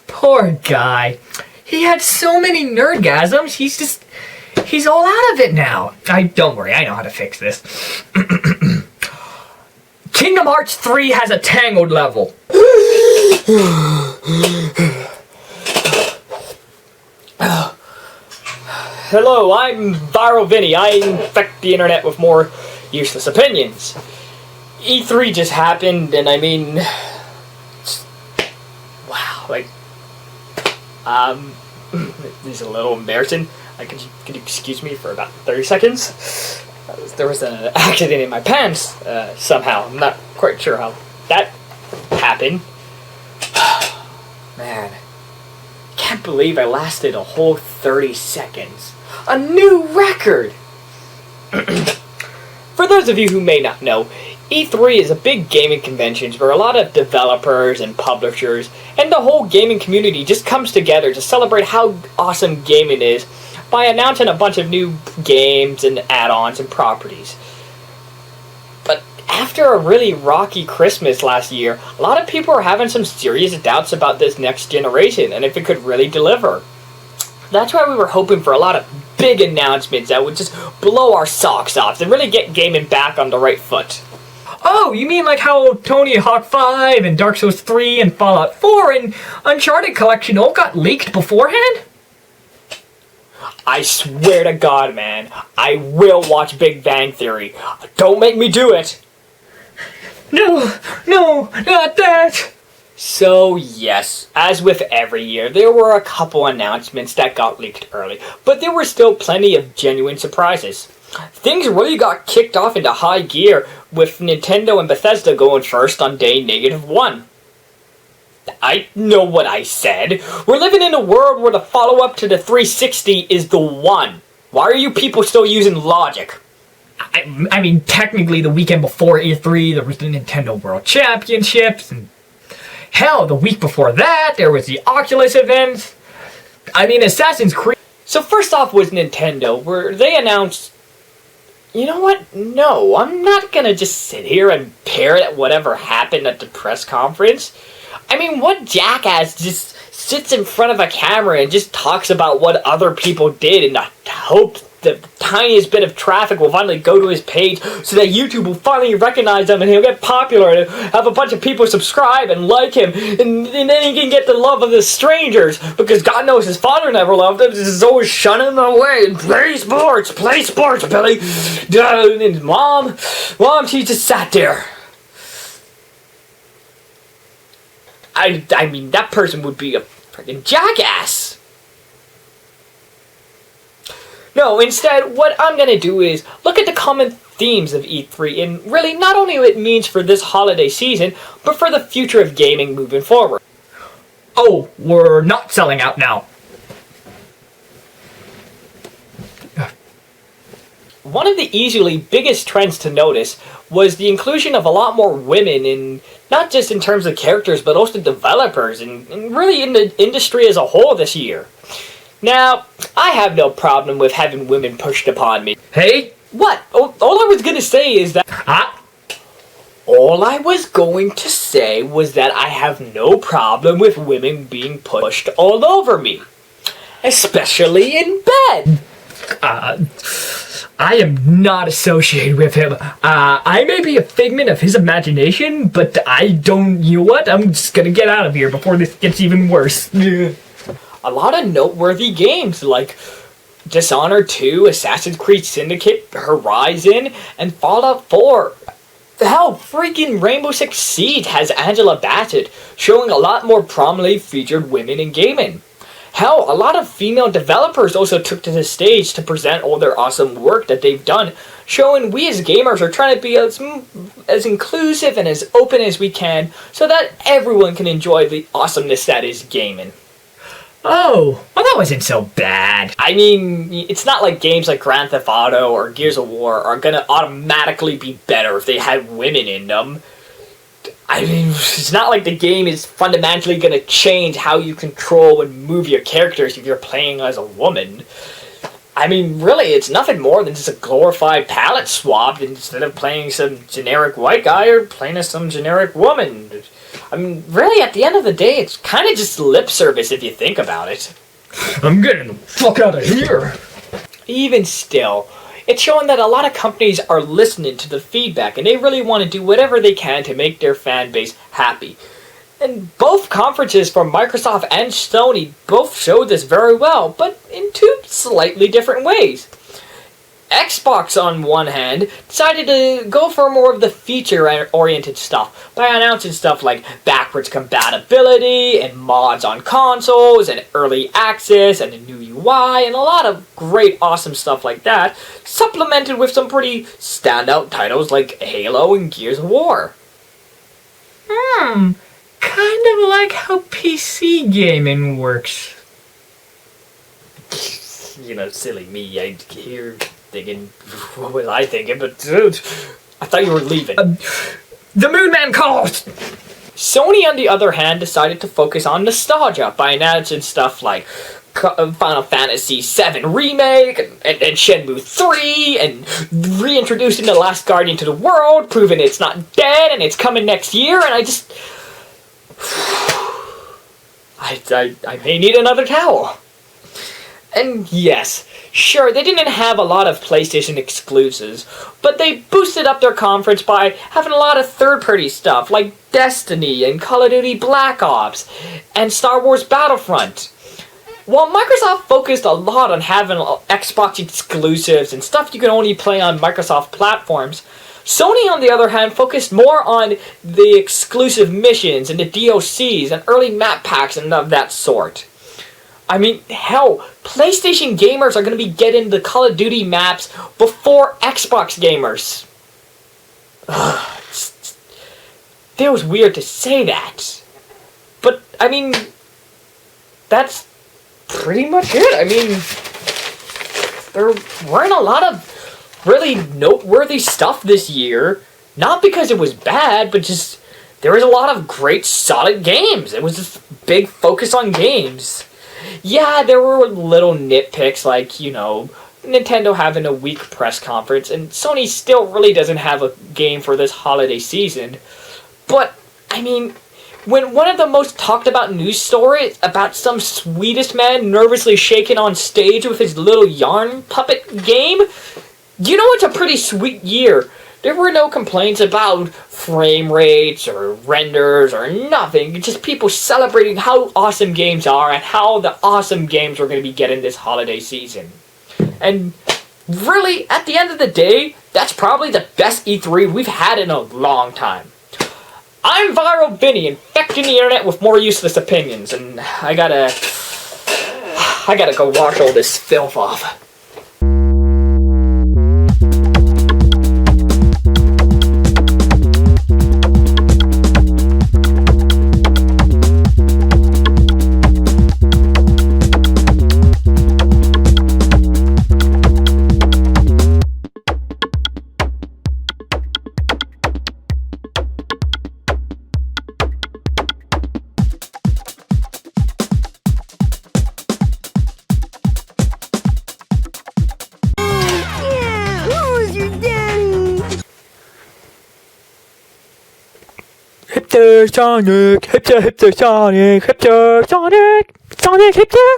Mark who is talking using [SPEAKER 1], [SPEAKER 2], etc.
[SPEAKER 1] Poor guy. He had so many nerdgasms, he's all out of it now. Don't worry, I know how to fix this. Kingdom Hearts 3 has a Tangled level. Hello, I'm Viral Vinnie. I infect the internet with more useless opinions. E3 just happened, and I mean... Wow, like... This is a little embarrassing. Could you excuse me for about 30 seconds? There was an accident in my pants, somehow. I'm not quite sure how that happened. Man, can't believe I lasted a whole 30 seconds. A new record! For those of you who may not know, E3 is a big gaming convention where a lot of developers and publishers and the whole gaming community just comes together to celebrate how awesome gaming is by announcing a bunch of new games and add-ons and properties. But after a really rocky Christmas last year, a lot of people are having some serious doubts about this next generation and if it could really deliver. That's why we were hoping for a lot of big announcements that would just blow our socks off and really get gaming back on the right foot. Oh, you mean like how Tony Hawk 5 and Dark Souls 3 and Fallout 4 and Uncharted Collection all got leaked beforehand? I swear to God, man, I will watch Big Bang Theory. Don't make me do it. No, not that. So yes, as with every year, there were a couple announcements that got leaked early, but there were still plenty of genuine surprises. Things really got kicked off into high gear with Nintendo and Bethesda going first on day -1. I know what I said. We're living in a world where the follow-up to the 360 is the one. Why are you people still using logic? I mean, technically the weekend before E3, there was the Nintendo World Championships, and hell, the week before that, there was the Oculus event. I mean, Assassin's Creed. So first off was Nintendo, where they announced, you know what? No, I'm not gonna just sit here and parrot whatever happened at the press conference. I mean, what jackass just sits in front of a camera and just talks about what other people did in the hope the tiniest bit of traffic will finally go to his page so that YouTube will finally recognize him and he'll get popular and have a bunch of people subscribe and like him and then he can get the love of the strangers because God knows his father never loved him. He's always shunning him away and play sports, Billy. And mom, she just sat there. I mean, that person would be a freaking jackass. No, instead, what I'm gonna do is look at the common themes of E3 and really not only what it means for this holiday season, but for the future of gaming moving forward. Oh, we're not selling out now. One of the easily biggest trends to notice was the inclusion of a lot more women in, not just in terms of characters, but also developers and really in the industry as a whole this year. Now, I have no problem with having women pushed upon me. Hey? What? All I was gonna say is that... All I was going to say was that I have no problem with women being pushed all over me. Especially in bed. I am not associated with him. I may be a figment of his imagination, but I don't... You know what? I'm just gonna get out of here before this gets even worse. A lot of noteworthy games like Dishonored 2, Assassin's Creed Syndicate, Horizon, and Fallout 4. Hell, freaking Rainbow Six Siege has Angela Bassett, showing a lot more prominently featured women in gaming. Hell, a lot of female developers also took to the stage to present all their awesome work that they've done, showing we as gamers are trying to be as inclusive and as open as we can so that everyone can enjoy the awesomeness that is gaming. Oh, well that wasn't so bad. I mean, it's not like games like Grand Theft Auto or Gears of War are gonna automatically be better if they had women in them. I mean, it's not like the game is fundamentally gonna change how you control and move your characters if you're playing as a woman. I mean, really, it's nothing more than just a glorified palette swap instead of playing some generic white guy or playing as some generic woman. I mean, really, at the end of the day, it's kind of just lip service if you think about it.
[SPEAKER 2] I'm getting the fuck out of here!
[SPEAKER 1] Even still, it's showing that a lot of companies are listening to the feedback and they really want to do whatever they can to make their fan base happy. And both conferences from Microsoft and Sony both showed this very well, but in two slightly different ways. Xbox, on one hand, decided to go for more of the feature-oriented stuff by announcing stuff like backwards compatibility and mods on consoles and early access and a new UI and a lot of great awesome stuff like that, supplemented with some pretty standout titles like Halo and Gears of War.
[SPEAKER 2] Kind of like how PC gaming works.
[SPEAKER 1] You know, silly me, I hear thinking, what was I thinking, but dude, I thought you were leaving.
[SPEAKER 2] The Moon Man calls!
[SPEAKER 1] Sony, on the other hand, decided to focus on nostalgia by announcing stuff like Final Fantasy VII Remake and Shenmue 3 and reintroducing The Last Guardian to the world, proving it's not dead and it's coming next year, and I just... I may need another towel. And yes, sure, they didn't have a lot of PlayStation exclusives, but they boosted up their conference by having a lot of third-party stuff like Destiny and Call of Duty Black Ops and Star Wars Battlefront. While Microsoft focused a lot on having Xbox exclusives and stuff you can only play on Microsoft platforms, Sony, on the other hand, focused more on the exclusive missions and the DLCs and early map packs and of that sort. I mean, hell, PlayStation gamers are going to be getting the Call of Duty maps before Xbox gamers. Feels weird to say that. But, I mean, that's pretty much it. I mean, there weren't a lot of really noteworthy stuff this year. Not because it was bad, but just there was a lot of great, solid games. It was just big focus on games. Yeah, there were little nitpicks like, you know, Nintendo having a weak press conference, and Sony still really doesn't have a game for this holiday season. But, I mean, when one of the most talked about news stories about some Swedish man nervously shaking on stage with his little yarn puppet game, you know it's a pretty sweet year. There were no complaints about frame rates or renders or nothing. Just people celebrating how awesome games are and how the awesome games we're going to be getting this holiday season. And really, at the end of the day, that's probably the best E3 we've had in a long time. I'm Viral Vinnie, infecting the internet with more useless opinions, and I gotta go wash all this filth off.
[SPEAKER 2] Hipster Sonic, hipster Sonic, hipster Sonic, Sonic hipster.